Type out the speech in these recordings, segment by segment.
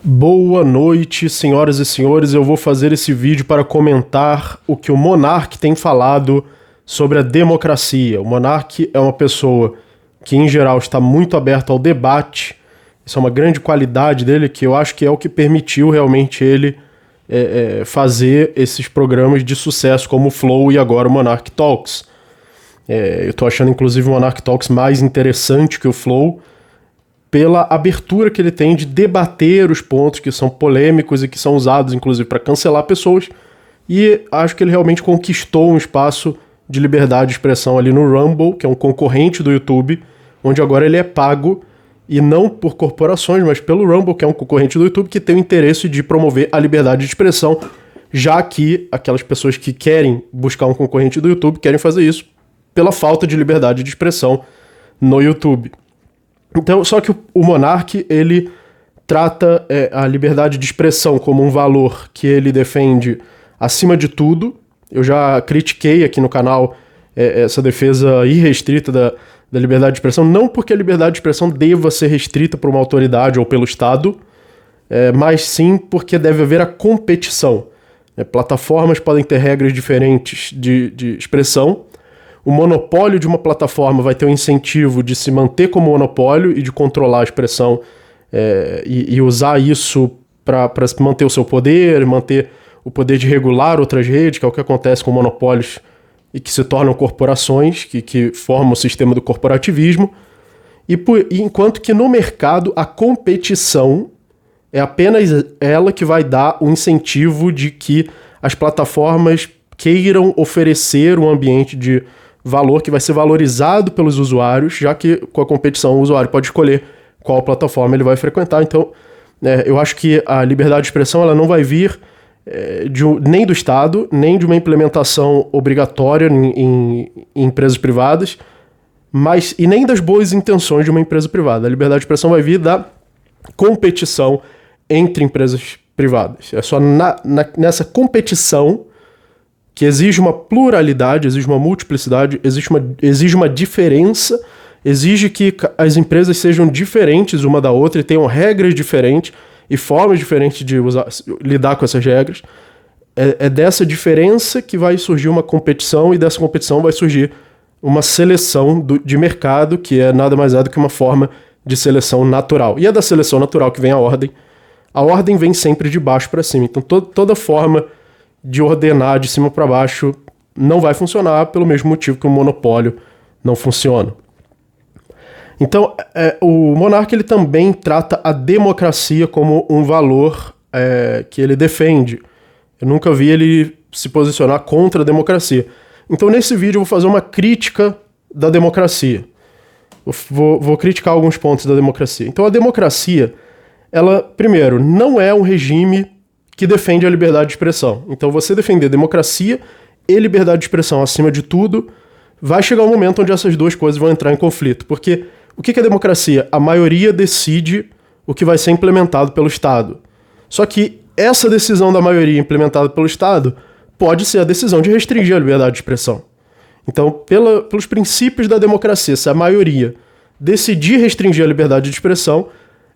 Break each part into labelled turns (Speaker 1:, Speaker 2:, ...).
Speaker 1: Boa noite, senhoras e senhores. Eu vou fazer esse vídeo para comentar o que o Monark tem falado sobre a democracia. O Monark é uma pessoa que, em geral, está muito aberto ao debate. Isso é uma grande qualidade dele, que eu acho que é o que permitiu realmente ele fazer esses programas de sucesso como o Flow e agora o Monark Talks. Eu estou achando, inclusive, o Monark Talks mais interessante que o Flow, pela abertura que ele tem de debater os pontos que são polêmicos e que são usados, inclusive, para cancelar pessoas. E acho que ele realmente conquistou um espaço de liberdade de expressão ali no Rumble, que é um concorrente do YouTube, onde agora ele é pago, e não por corporações, mas pelo Rumble, que é um concorrente do YouTube, que tem o interesse de promover a liberdade de expressão, já que aquelas pessoas que querem buscar um concorrente do YouTube querem fazer isso pela falta de liberdade de expressão no YouTube. Então, só que o Monark, ele trata a liberdade de expressão como um valor que ele defende acima de tudo. Eu já critiquei aqui no canal essa defesa irrestrita da liberdade de expressão, não porque a liberdade de expressão deva ser restrita por uma autoridade ou pelo Estado, mas sim porque deve haver a competição. Plataformas podem ter regras diferentes de expressão. O monopólio de uma plataforma vai ter o incentivo de se manter como monopólio e de controlar a expressão e usar isso para manter o seu poder, manter o poder de regular outras redes, que é o que acontece com monopólios e que se tornam corporações, que formam o sistema do corporativismo. E enquanto que no mercado a competição é apenas ela que vai dar o incentivo de que as plataformas queiram oferecer um ambiente de valor que vai ser valorizado pelos usuários, já que com a competição o usuário pode escolher qual plataforma ele vai frequentar. Então, eu acho que a liberdade de expressão ela não vai vir nem do Estado, nem de uma implementação obrigatória em empresas privadas, e nem das boas intenções de uma empresa privada. A liberdade de expressão vai vir da competição entre empresas privadas. É só nessa competição que exige uma pluralidade, exige uma multiplicidade, exige uma diferença, exige que as empresas sejam diferentes uma da outra e tenham regras diferentes e formas diferentes de lidar com essas regras. É dessa diferença que vai surgir uma competição, e dessa competição vai surgir uma seleção de mercado, que é nada mais do que uma forma de seleção natural. E é da seleção natural que vem a ordem. A ordem vem sempre de baixo para cima. Então toda forma de ordenar de cima para baixo não vai funcionar pelo mesmo motivo que o monopólio não funciona. Então, o Monark ele também trata a democracia como um valor que ele defende. Eu nunca vi ele se posicionar contra a democracia. Então, nesse vídeo, eu vou fazer uma crítica da democracia. Vou criticar alguns pontos da democracia. Então, a democracia, ela, primeiro, não é um regime que defende a liberdade de expressão. Então, você defender democracia e liberdade de expressão acima de tudo, vai chegar um momento onde essas duas coisas vão entrar em conflito. Porque o que é democracia? A maioria decide o que vai ser implementado pelo Estado. Só que essa decisão da maioria implementada pelo Estado pode ser a decisão de restringir a liberdade de expressão. Então, pelos princípios da democracia, se a maioria decidir restringir a liberdade de expressão,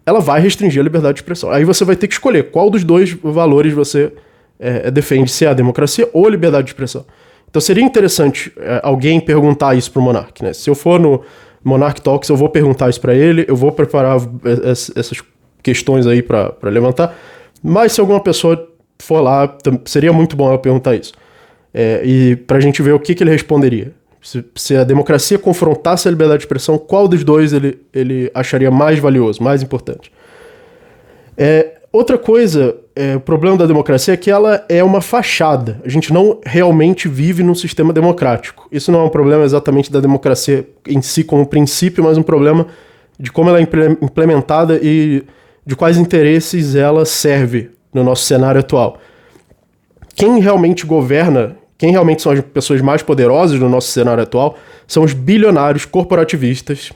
Speaker 1: ela vai restringir a liberdade de expressão. Aí você vai ter que escolher qual dos dois valores você defende, se é a democracia ou a liberdade de expressão. Então seria interessante alguém perguntar isso pro Monark, né? Se eu for no Monark Talks, eu vou perguntar isso para ele, eu vou preparar essas questões aí para levantar, mas se alguma pessoa for lá, seria muito bom eu perguntar isso. E pra gente ver o que ele responderia. Se a democracia confrontasse a liberdade de expressão, qual dos dois ele acharia mais valioso, mais importante? Outra coisa, o problema da democracia é que ela é uma fachada. A gente não realmente vive num sistema democrático. Isso não é um problema exatamente da democracia em si como princípio, mas um problema de como ela é implementada e de quais interesses ela serve no nosso cenário atual. Quem realmente governa, quem realmente são as pessoas mais poderosas no nosso cenário atual, são os bilionários corporativistas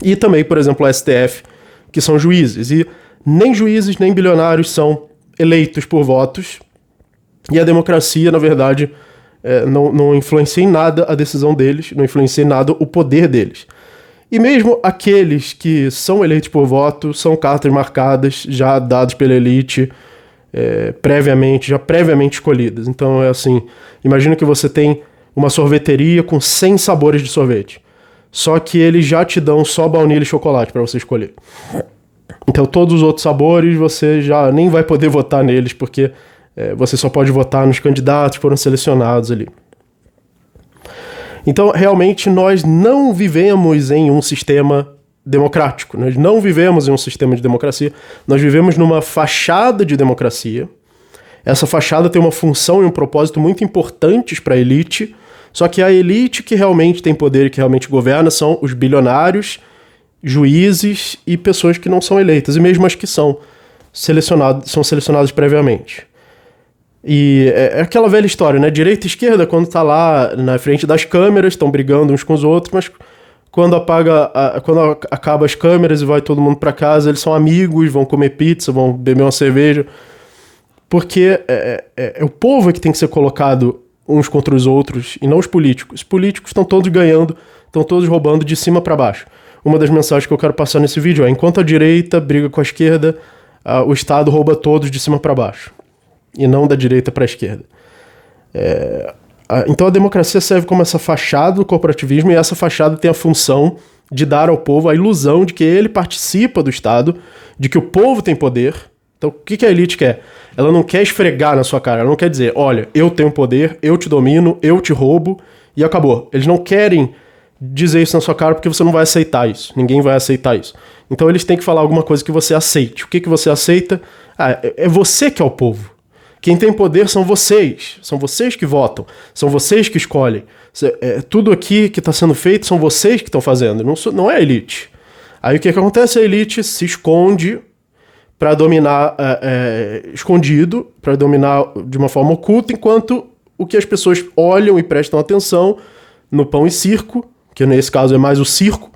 Speaker 1: e também, por exemplo, o STF, que são juízes. E nem juízes nem bilionários são eleitos por votos, e a democracia, na verdade, não influencia em nada a decisão deles, não influencia em nada o poder deles. E mesmo aqueles que são eleitos por voto, são cartas marcadas, já dadas pela elite, previamente escolhidas. Então é assim, imagina que você tem uma sorveteria com 100 sabores de sorvete. Só que eles já te dão só baunilha e chocolate para você escolher. Então todos os outros sabores você já nem vai poder votar neles, porque você só pode votar nos candidatos que foram selecionados ali. Então, realmente, nós não vivemos em um sistema democrático. Nós não vivemos em um sistema de democracia. Nós vivemos numa fachada de democracia. Essa fachada tem uma função e um propósito muito importantes para a elite. Só que a elite que realmente tem poder e que realmente governa são os bilionários, juízes e pessoas que não são eleitas. E mesmo as que são selecionadas previamente. E é aquela velha história, né? Direita e esquerda, quando tá lá na frente das câmeras, estão brigando uns com os outros, mas quando acaba as câmeras e vai todo mundo para casa, eles são amigos, vão comer pizza, vão beber uma cerveja. Porque é o povo que tem que ser colocado uns contra os outros e não os políticos. Os políticos estão todos ganhando, estão todos roubando de cima para baixo. Uma das mensagens que eu quero passar nesse vídeo é: enquanto a direita briga com a esquerda, o Estado rouba todos de cima para baixo. E não da direita para a esquerda. Então a democracia serve como essa fachada do corporativismo, e essa fachada tem a função de dar ao povo a ilusão de que ele participa do Estado, de que o povo tem poder. Então o que a elite quer? Ela não quer esfregar na sua cara, ela não quer dizer: olha, eu tenho poder, eu te domino, eu te roubo, e acabou. Eles não querem dizer isso na sua cara porque você não vai aceitar isso. Ninguém vai aceitar isso. Então eles têm que falar alguma coisa que você aceite. O que você aceita? É você que é o povo. Quem tem poder são vocês que votam, são vocês que escolhem. Tudo aqui que está sendo feito são vocês que estão fazendo, não é a elite. Aí o que acontece? A elite se esconde para dominar escondido, para dominar de uma forma oculta, enquanto o que as pessoas olham e prestam atenção no pão e circo, que nesse caso é mais o circo,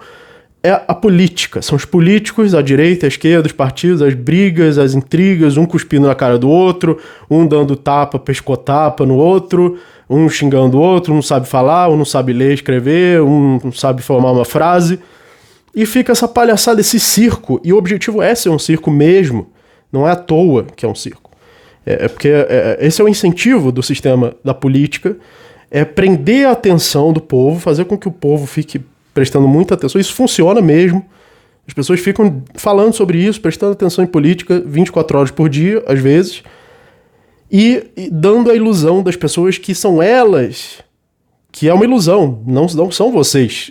Speaker 1: é a política. São os políticos, a direita, a esquerda, os partidos, as brigas, as intrigas, um cuspindo na cara do outro, um dando tapa, pescotapa no outro, um xingando o outro, um não sabe falar, um não sabe ler, escrever, um não sabe formar uma frase. E fica essa palhaçada, esse circo. E o objetivo é ser um circo mesmo. Não é à toa que é um circo. Porque esse é o incentivo do sistema da política, é prender a atenção do povo, fazer com que o povo fique prestando muita atenção. Isso funciona mesmo. As pessoas ficam falando sobre isso, prestando atenção em política 24 horas por dia, às vezes, e dando a ilusão das pessoas que são elas, que é uma ilusão, não são vocês,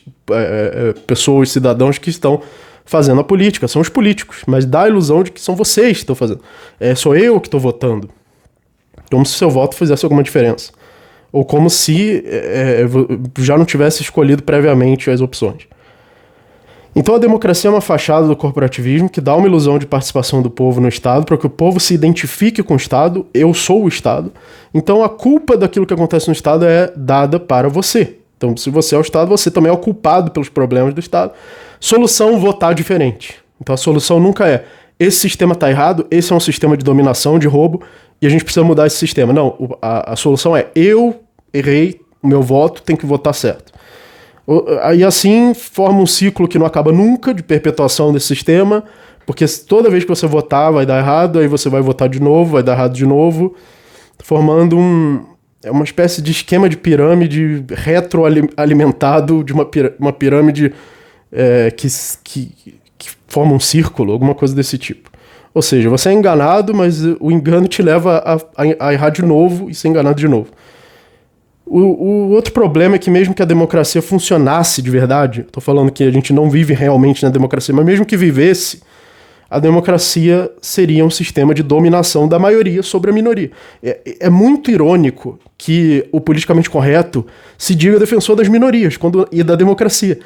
Speaker 1: pessoas, cidadãos que estão fazendo a política, são os políticos, mas dá a ilusão de que são vocês que estão fazendo. Sou eu que estou votando. Como se seu voto fizesse alguma diferença. Ou como se já não tivesse escolhido previamente as opções. Então a democracia é uma fachada do corporativismo que dá uma ilusão de participação do povo no Estado, para que o povo se identifique com o Estado. Eu sou o Estado. Então a culpa daquilo que acontece no Estado é dada para você. Então se você é o Estado, você também é o culpado pelos problemas do Estado. Solução: votar diferente. Então a solução nunca é: esse sistema está errado, esse é um sistema de dominação, de roubo, e a gente precisa mudar esse sistema. Não, a solução é: eu errei, o meu voto tem que votar certo. E assim forma um ciclo que não acaba nunca, de perpetuação desse sistema, porque toda vez que você votar vai dar errado, aí você vai votar de novo, vai dar errado de novo, formando uma espécie de esquema de pirâmide retroalimentado, de uma pirâmide que forma um círculo, alguma coisa desse tipo. Ou seja, você é enganado, mas o engano te leva a errar de novo e ser enganado de novo. O outro problema é que mesmo que a democracia funcionasse de verdade, estou falando que a gente não vive realmente na democracia, mas mesmo que vivesse, a democracia seria um sistema de dominação da maioria sobre a minoria. É muito irônico que o politicamente correto se diga defensor das minorias e da democracia,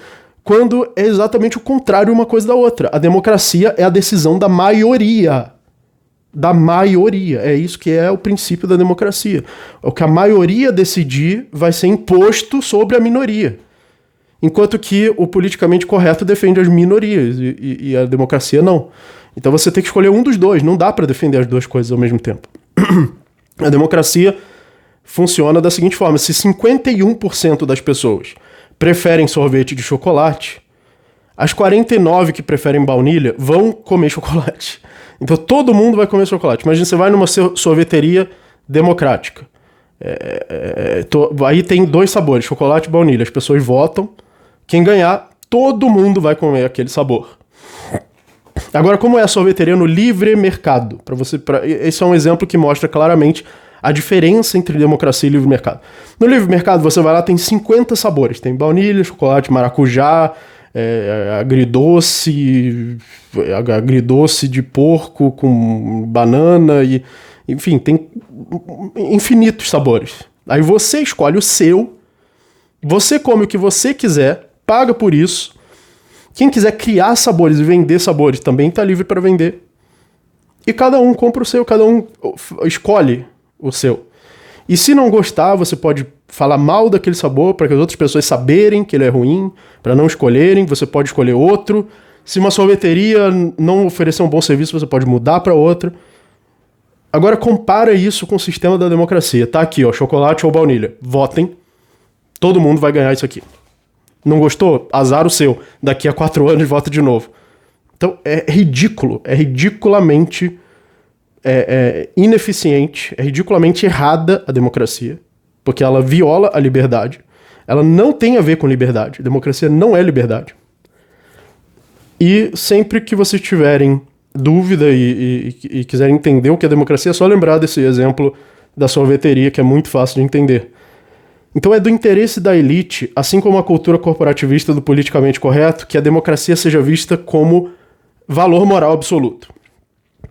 Speaker 1: quando é exatamente o contrário uma coisa da outra. A democracia é a decisão da maioria. Da maioria. É isso que é o princípio da democracia. O que a maioria decidir vai ser imposto sobre a minoria. Enquanto que o politicamente correto defende as minorias e a democracia não. Então você tem que escolher um dos dois. Não dá para defender as duas coisas ao mesmo tempo. A democracia funciona da seguinte forma: se 51% das pessoas preferem sorvete de chocolate, As 49 que preferem baunilha vão comer chocolate. Então todo mundo vai comer chocolate. Imagina, você vai numa sorveteria democrática. Aí tem 2 sabores, chocolate e baunilha. As pessoas votam. Quem ganhar, todo mundo vai comer aquele sabor. Agora, como é a sorveteria no livre mercado? Esse é um exemplo que mostra claramente a diferença entre democracia e livre mercado. No livre mercado, você vai lá, tem 50 sabores. Tem baunilha, chocolate, maracujá, agridoce de porco com banana, enfim, tem infinitos sabores. Aí você escolhe o seu, você come o que você quiser, paga por isso. Quem quiser criar sabores e vender sabores também está livre para vender. E cada um compra o seu, cada um escolhe o seu. E se não gostar, você pode falar mal daquele sabor para que as outras pessoas saberem que ele é ruim, para não escolherem, você pode escolher outro. Se uma sorveteria não oferecer um bom serviço, você pode mudar para outra. Agora compara isso com o sistema da democracia. Tá aqui, ó, chocolate ou baunilha. Votem. Todo mundo vai ganhar isso aqui. Não gostou? Azar o seu. Daqui a 4 anos vota de novo. Então é ridículo. É ridiculamente ineficiente. É ridiculamente errada a democracia. Porque ela viola a liberdade. Ela não tem a ver com liberdade. Democracia não é liberdade. E sempre que vocês tiverem dúvida e quiserem entender o que é democracia, é só lembrar desse exemplo da sorveteria, que é muito fácil de entender. Então é do interesse da elite, assim como a cultura corporativista do politicamente correto, que a democracia seja vista como valor moral absoluto.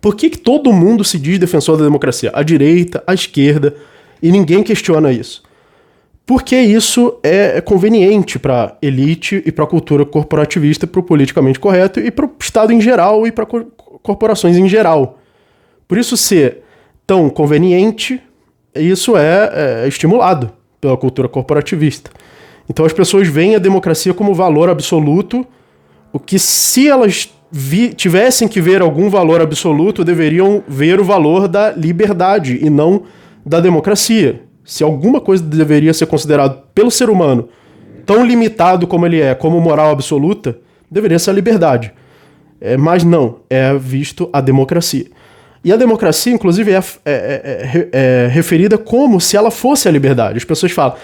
Speaker 1: Por que todo mundo se diz defensor da democracia? A direita, a esquerda, e ninguém questiona isso. Porque isso é conveniente para a elite e para a cultura corporativista, para o politicamente correto e para o Estado em geral e para corporações em geral. Por isso ser tão conveniente, isso é estimulado pela cultura corporativista. Então as pessoas veem a democracia como valor absoluto, o que se elas tivessem que ver algum valor absoluto, deveriam ver o valor da liberdade e não da democracia. Se alguma coisa deveria ser considerado pelo ser humano tão limitado como ele é, como moral absoluta, deveria ser a liberdade. Mas não, é visto a democracia. E a democracia, inclusive, é referida como se ela fosse a liberdade. As pessoas falam,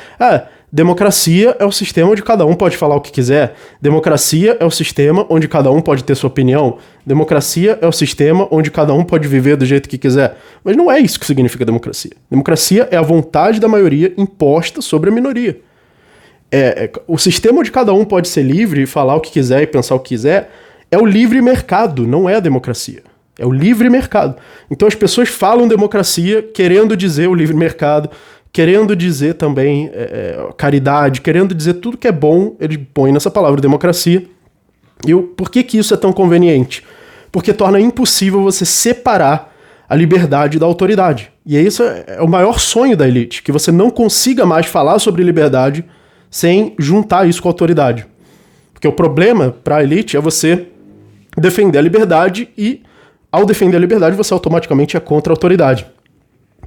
Speaker 1: democracia é o sistema onde cada um pode falar o que quiser. Democracia é o sistema onde cada um pode ter sua opinião. Democracia é o sistema onde cada um pode viver do jeito que quiser. Mas não é isso que significa democracia. Democracia é a vontade da maioria imposta sobre a minoria. O sistema onde cada um pode ser livre e falar o que quiser e pensar o que quiser é o livre mercado, não é a democracia. É o livre mercado. Então as pessoas falam democracia querendo dizer o livre mercado, querendo dizer também caridade, querendo dizer tudo que é bom, eles põem nessa palavra democracia. E por que isso é tão conveniente? Porque torna impossível você separar a liberdade da autoridade. E isso é o maior sonho da elite, que você não consiga mais falar sobre liberdade sem juntar isso com a autoridade. Porque o problema para a elite é você defender a liberdade e, ao defender a liberdade, você automaticamente é contra a autoridade.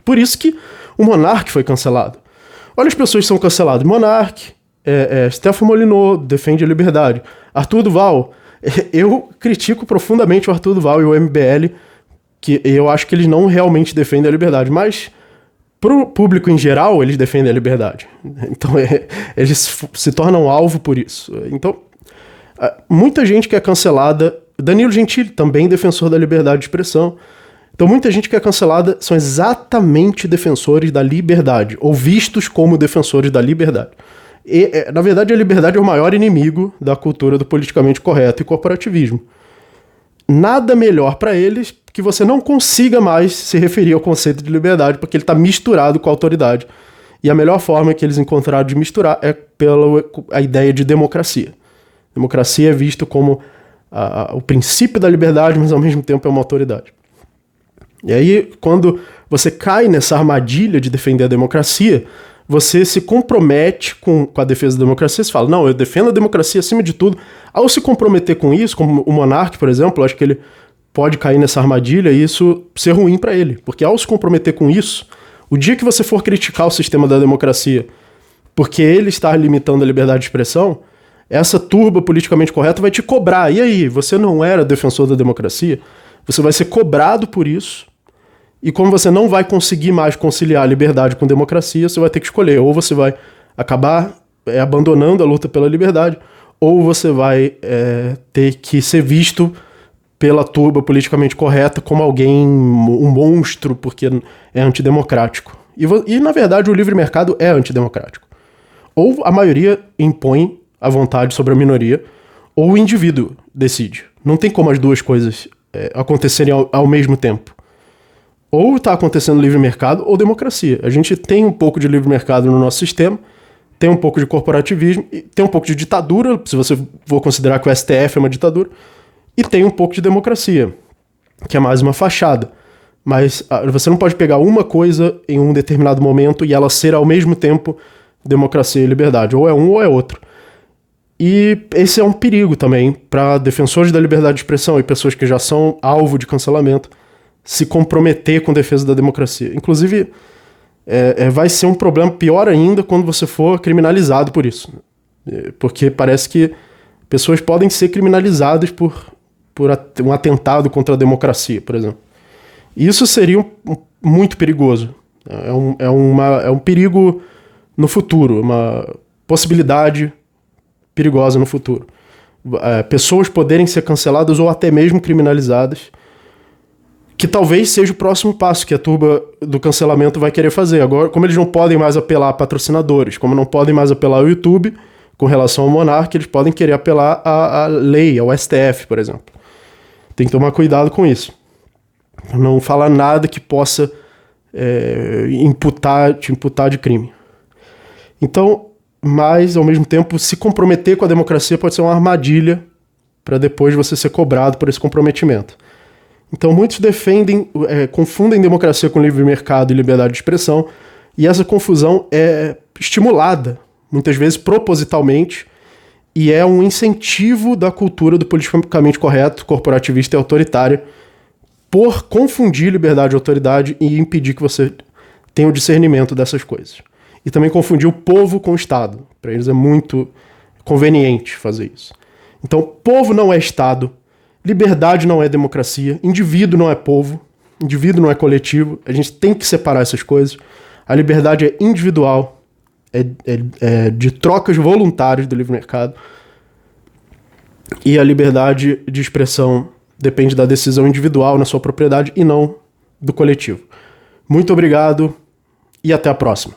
Speaker 1: Por isso que o Monark foi cancelado. Olha as pessoas que são canceladas. Monark, Stefano Molyneux defende a liberdade. Arthur Duval. Eu critico profundamente o Arthur Duval e o MBL, que eu acho que eles não realmente defendem a liberdade, mas pro público em geral, eles defendem a liberdade. Então, eles se tornam alvo por isso. Então, muita gente que é cancelada. Danilo Gentili, também defensor da liberdade de expressão. Então muita gente que é cancelada são exatamente defensores da liberdade, ou vistos como defensores da liberdade. E, na verdade, a liberdade é o maior inimigo da cultura do politicamente correto e corporativismo. Nada melhor para eles que você não consiga mais se referir ao conceito de liberdade, porque ele está misturado com a autoridade. E a melhor forma que eles encontraram de misturar é pela a ideia de democracia. Democracia é visto como o princípio da liberdade, mas ao mesmo tempo é uma autoridade. E aí, quando você cai nessa armadilha de defender a democracia, você se compromete com a defesa da democracia, você fala, não, eu defendo a democracia acima de tudo. Ao se comprometer com isso, como o Monark, por exemplo, eu acho que ele pode cair nessa armadilha e isso ser ruim para ele. Porque ao se comprometer com isso, o dia que você for criticar o sistema da democracia porque ele está limitando a liberdade de expressão, essa turba politicamente correta vai te cobrar. E aí, você não era defensor da democracia? Você vai ser cobrado por isso. E como você não vai conseguir mais conciliar liberdade com democracia, você vai ter que escolher. Ou você vai acabar abandonando a luta pela liberdade, ou você vai ter que ser visto pela turba politicamente correta como alguém, um monstro, porque é antidemocrático. E na verdade, o livre mercado é antidemocrático. Ou a maioria impõe a vontade sobre a minoria, ou o indivíduo decide. Não tem como as duas coisas acontecerem ao mesmo tempo. Ou está acontecendo livre mercado ou democracia. A gente tem um pouco de livre mercado no nosso sistema, tem um pouco de corporativismo, tem um pouco de ditadura, se você for considerar que o STF é uma ditadura, e tem um pouco de democracia, que é mais uma fachada. Mas você não pode pegar uma coisa em um determinado momento e ela ser ao mesmo tempo democracia e liberdade. Ou é um ou é outro. E esse é um perigo também para defensores da liberdade de expressão e pessoas que já são alvo de cancelamento se comprometer com a defesa da democracia. Inclusive, vai ser um problema pior ainda quando você for criminalizado por isso. Porque parece que pessoas podem ser criminalizadas por um atentado contra a democracia, por exemplo. Isso seria muito perigoso. É um perigo no futuro, uma possibilidade perigosa no futuro. Pessoas poderem ser canceladas ou até mesmo criminalizadas, que talvez seja o próximo passo que a turba do cancelamento vai querer fazer. Agora, como eles não podem mais apelar a patrocinadores, como não podem mais apelar ao YouTube com relação ao Monark, eles podem querer apelar à lei, ao STF, por exemplo. Tem que tomar cuidado com isso. Não falar nada que possa te imputar de crime. Então, mas, ao mesmo tempo, se comprometer com a democracia pode ser uma armadilha para depois você ser cobrado por esse comprometimento. Então, muitos confundem democracia com livre mercado e liberdade de expressão, e essa confusão é estimulada, muitas vezes propositalmente, e é um incentivo da cultura do politicamente correto, corporativista e autoritária, por confundir liberdade e autoridade e impedir que você tenha o discernimento dessas coisas. E também confundir o povo com o Estado. Para eles é muito conveniente fazer isso. Então, povo não é Estado, liberdade não é democracia, indivíduo não é povo, indivíduo não é coletivo. A gente tem que separar essas coisas. A liberdade é individual, é de trocas voluntárias do livre mercado. E a liberdade de expressão depende da decisão individual na sua propriedade e não do coletivo. Muito obrigado e até a próxima.